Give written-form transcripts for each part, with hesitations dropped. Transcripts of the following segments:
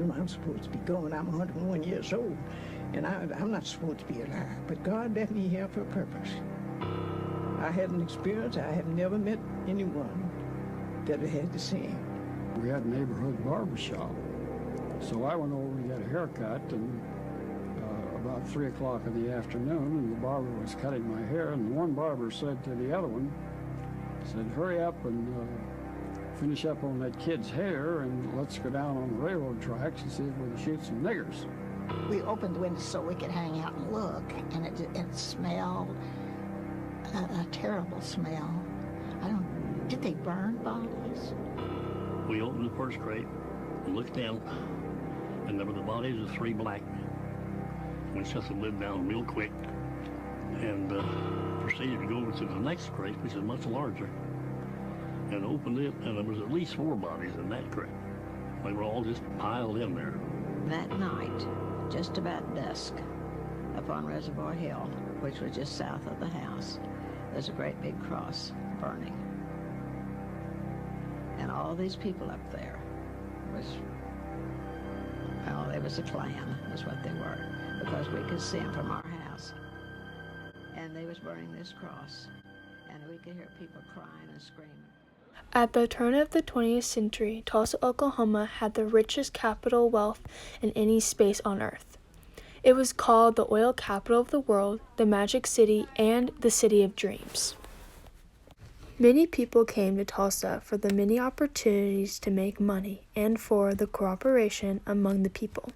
I'm supposed to be going. I'm 101 years old, and I'm not supposed to be alive. But God left me here for a purpose. I had an experience. I have never met anyone that had the same. We had a neighborhood barber shop, so I went over to get a haircut, and about 3 o'clock in the afternoon, and the barber was cutting my hair, and one barber said to the other one, said, hurry up and finish up on that kid's hair, and let's go down on the railroad tracks and see if we can shoot some niggers. We opened the window so we could hang out and look, and it smelled a terrible smell. Did they burn bodies? We opened the first crate and looked down, and there were the bodies of 3 black men. We shut the lid down real quick and proceeded to go over to the next crate, which is much larger, and opened it, and there was at least 4 bodies in that crate. They were all just piled in there. That night, just about dusk, up on Reservoir Hill, which was just south of the house, there's a great big cross burning. And all these people up there it was a clan, is what they were, because we could see them from our house. And they was burning this cross, and we could hear people crying and screaming. At the turn of the 20th century, Tulsa, Oklahoma had the richest capital wealth in any space on earth. It was called the oil capital of the world, the Magic City, and the City of Dreams. Many people came to Tulsa for the many opportunities to make money and for the cooperation among the people.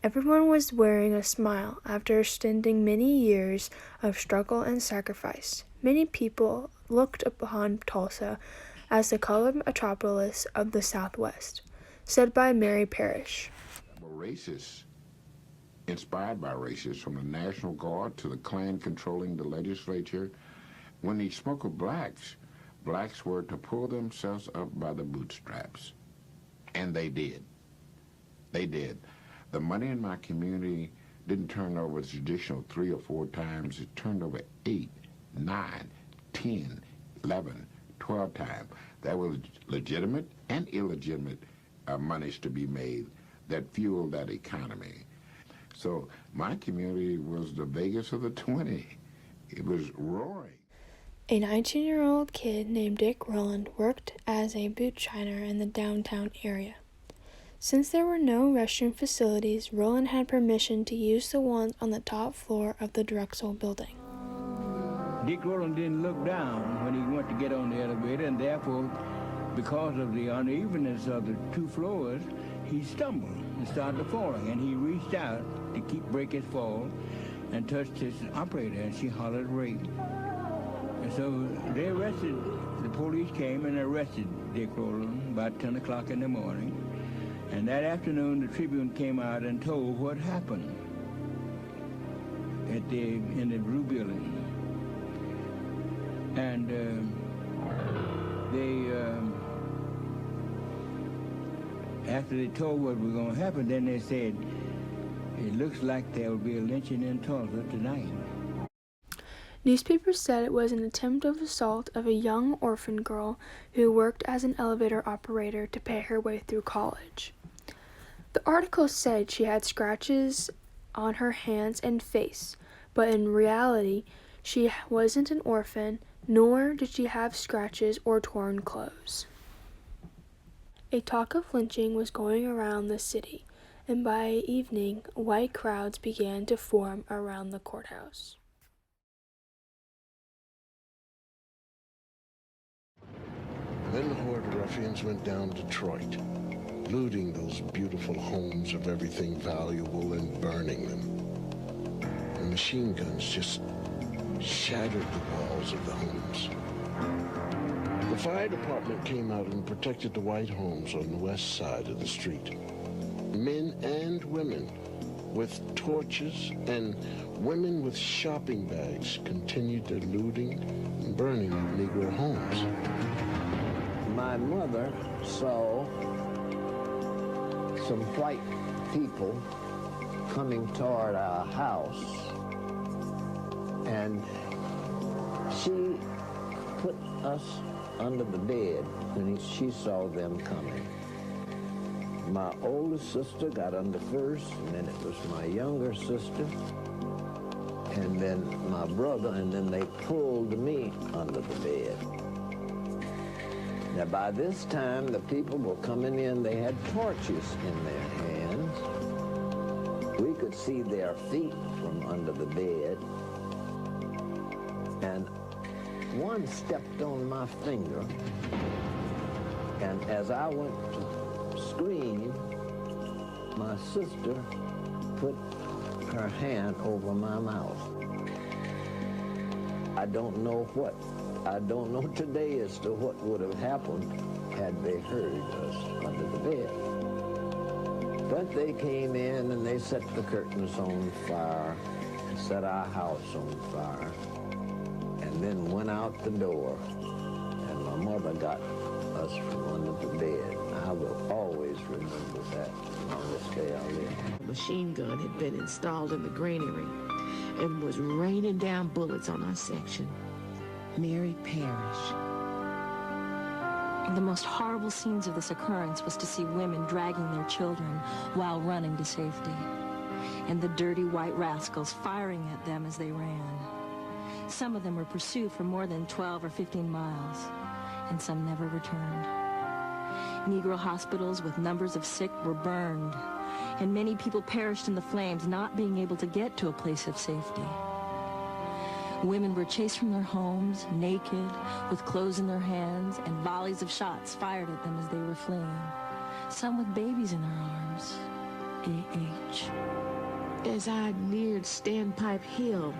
Everyone was wearing a smile after spending many years of struggle and sacrifice. Many people looked upon Tulsa as the colored metropolis of the Southwest, said by Mary Parrish. Racists, inspired by racists, from the National Guard to the Klan controlling the legislature. When he spoke of blacks, blacks were to pull themselves up by the bootstraps. And they did. They did. The money in my community didn't turn over the traditional 3 or 4 times. It turned over 8, 9, 10, 11, 12 times. There were legitimate and illegitimate monies to be made that fueled that economy. So my community was the Vegas of the 20. It was roaring. A 19-year-old kid named Dick Rowland worked as a boot shiner in the downtown area. Since there were no restroom facilities, Rowland had permission to use the ones on the top floor of the Drexel building. Dick Rowland didn't look down when he went to get on the elevator, and therefore, because of the unevenness of the 2 floors, he stumbled and started falling, and he reached out to break his fall and touched his operator, and she hollered rape. And so they arrested, the police came and arrested Dick Rowland about 10 o'clock in the morning. And that afternoon, the Tribune came out and told what happened in the Blue Building. And after they told what was going to happen, then they said, it looks like there will be a lynching in Tulsa tonight. Newspapers said it was an attempt of assault of a young orphan girl who worked as an elevator operator to pay her way through college. The article said she had scratches on her hands and face, but in reality, she wasn't an orphan, nor did she have scratches or torn clothes. A talk of lynching was going around the city, and by evening, white crowds began to form around the courthouse. Then the horde of ruffians went down Detroit, looting those beautiful homes of everything valuable and burning them. The machine guns just shattered the walls of the homes. The fire department came out and protected the white homes on the west side of the street. Men and women with torches and women with shopping bags continued their looting and burning of Negro homes. My mother saw some white people coming toward our house, and she put us under the bed when she saw them coming. My oldest sister got under first, and then it was my younger sister, and then my brother, and then they pulled me under the bed. Now, by this time, the people were coming in. They had torches in their hands. We could see their feet from under the bed. And one stepped on my finger. And as I went to scream, my sister put her hand over my mouth. I don't know today as to what would have happened had they heard us under the bed. But they came in and they set the curtains on fire, set our house on fire, and then went out the door. And my mother got us from under the bed. I will always remember that on this day I live. A machine gun had been installed in the granary and was raining down bullets on our section. Mary perished. The most horrible scenes of this occurrence was to see women dragging their children while running to safety, and the dirty white rascals firing at them as they ran. Some of them were pursued for more than 12 or 15 miles, and some never returned. Negro hospitals with numbers of sick were burned, and many people perished in the flames, not being able to get to a place of safety. Women were chased from their homes, naked, with clothes in their hands, and volleys of shots fired at them as they were fleeing. Some with babies in their arms. A.H. As I neared Standpipe Hill,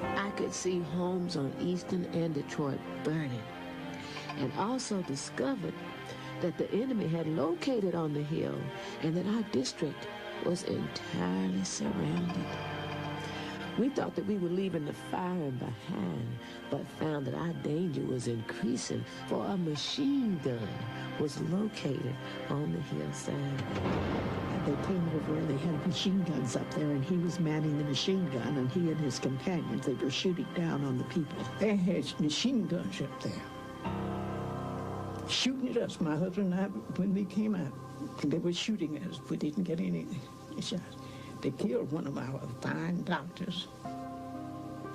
I could see homes on Eastern and Detroit burning, and also discovered that the enemy had located on the hill and that our district was entirely surrounded. We thought that we were leaving the firing behind, but found that our danger was increasing, for a machine gun was located on the hillside. They came over and they had machine guns up there, and he was manning the machine gun, and he and his companions, they were shooting down on the people. They had machine guns up there, shooting at us. My husband and I, when we came out, they were shooting at us. We didn't get any shots. They killed one of our fine doctors.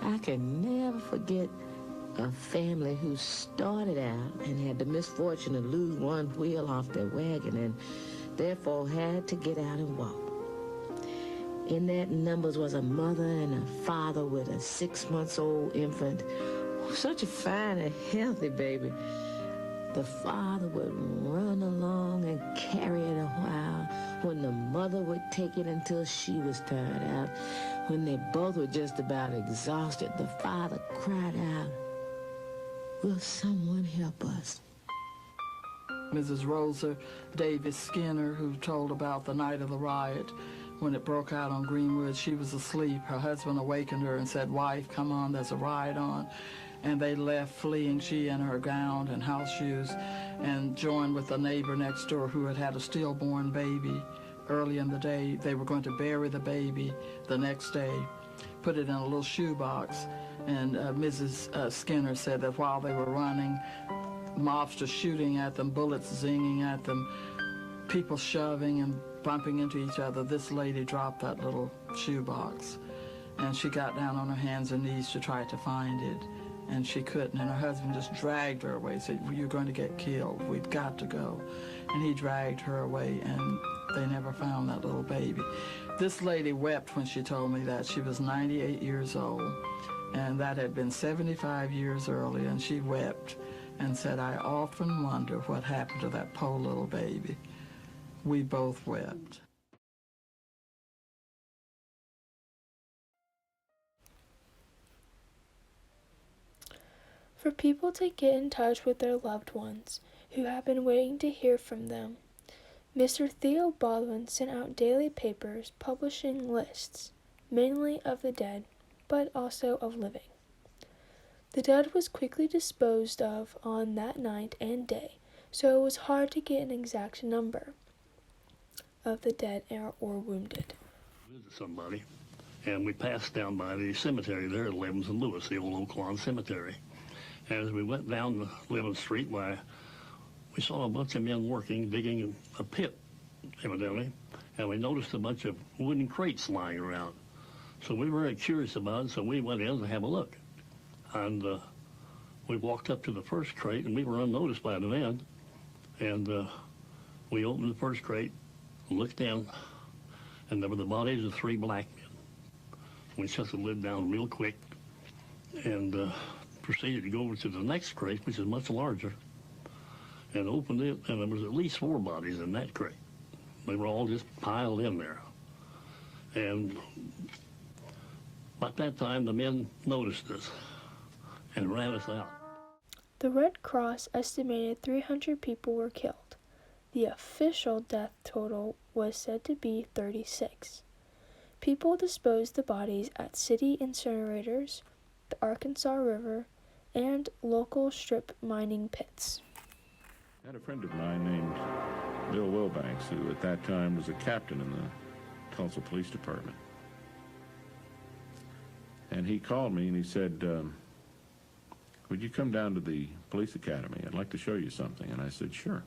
I can never forget a family who started out and had the misfortune to lose one wheel off their wagon and therefore had to get out and walk. In that numbers was a mother and a father with a 6-month-old infant. Such a fine and healthy baby. The father would run along and carry it a while, when the mother would take it until she was tired out. When they both were just about exhausted, the father cried out, "Will someone help us?" Mrs. Rosa Davis Skinner, who told about the night of the riot when it broke out on Greenwood, she was asleep. Her husband awakened her and said, "Wife, come on, there's a riot on." And they left fleeing, she in her gown and house shoes, and joined with a neighbor next door who had had a stillborn baby early in the day. They were going to bury the baby the next day, put it in a little shoebox. And Mrs. Skinner said that while they were running, mobsters shooting at them, bullets zinging at them, people shoving and bumping into each other, this lady dropped that little shoebox. And she got down on her hands and knees to try to find it. And she couldn't, and her husband just dragged her away, said, "You're going to get killed, we've got to go." And he dragged her away, and they never found that little baby. This lady wept when she told me that. She was 98 years old, and that had been 75 years earlier, and she wept and said, "I often wonder what happened to that poor little baby." We both wept. For people to get in touch with their loved ones who have been waiting to hear from them, Mr. Theo Baldwin sent out daily papers publishing lists, mainly of the dead, but also of living. The dead was quickly disposed of on that night and day, so it was hard to get an exact number of the dead or wounded. Visit somebody, and we passed down by the cemetery there at 11th and Lewis, the old Oak Lawn Cemetery. As we went down 11th Street, we saw a bunch of men working, digging a pit evidently, and we noticed a bunch of wooden crates lying around. So we were very curious about it, so we went in to have a look. And we walked up to the first crate, and we were unnoticed by the man. And we opened the first crate, looked down, and there were the bodies of 3 black men. We shut the lid down real quick and proceeded to go over to the next crate, which is much larger, and opened it, and there was at least 4 bodies in that crate. They were all just piled in there. And at that time, the men noticed us and ran us out. The Red Cross estimated 300 people were killed. The official death total was said to be 36. People disposed the bodies at city incinerators, the Arkansas River, and local strip mining pits. I had a friend of mine named Bill Wilbanks, who at that time was a captain in the Tulsa Police Department. And he called me and he said, would you come down to the police academy? I'd like to show you something. And I said, sure.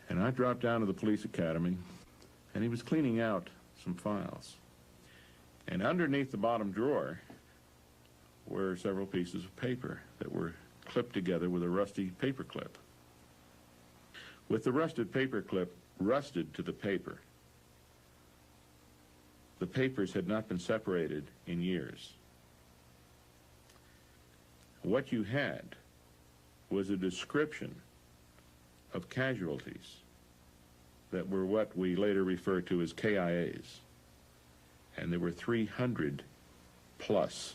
And I dropped down to the police academy, and he was cleaning out some files. And underneath the bottom drawer were several pieces of paper that were clipped together with a rusty paper clip. With the rusted paper clip rusted to the paper, the papers had not been separated in years. What you had was a description of casualties that were what we later referred to as KIAs. And there were 300 plus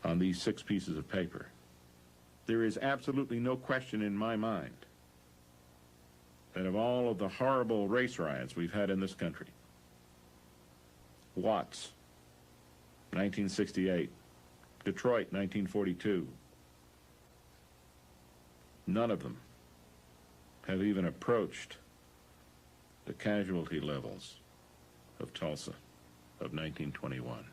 on these 6 pieces of paper. There is absolutely no question in my mind that of all of the horrible race riots we've had in this country, Watts, 1968, Detroit, 1942, none of them have even approached the casualty levels of Tulsa of 1921.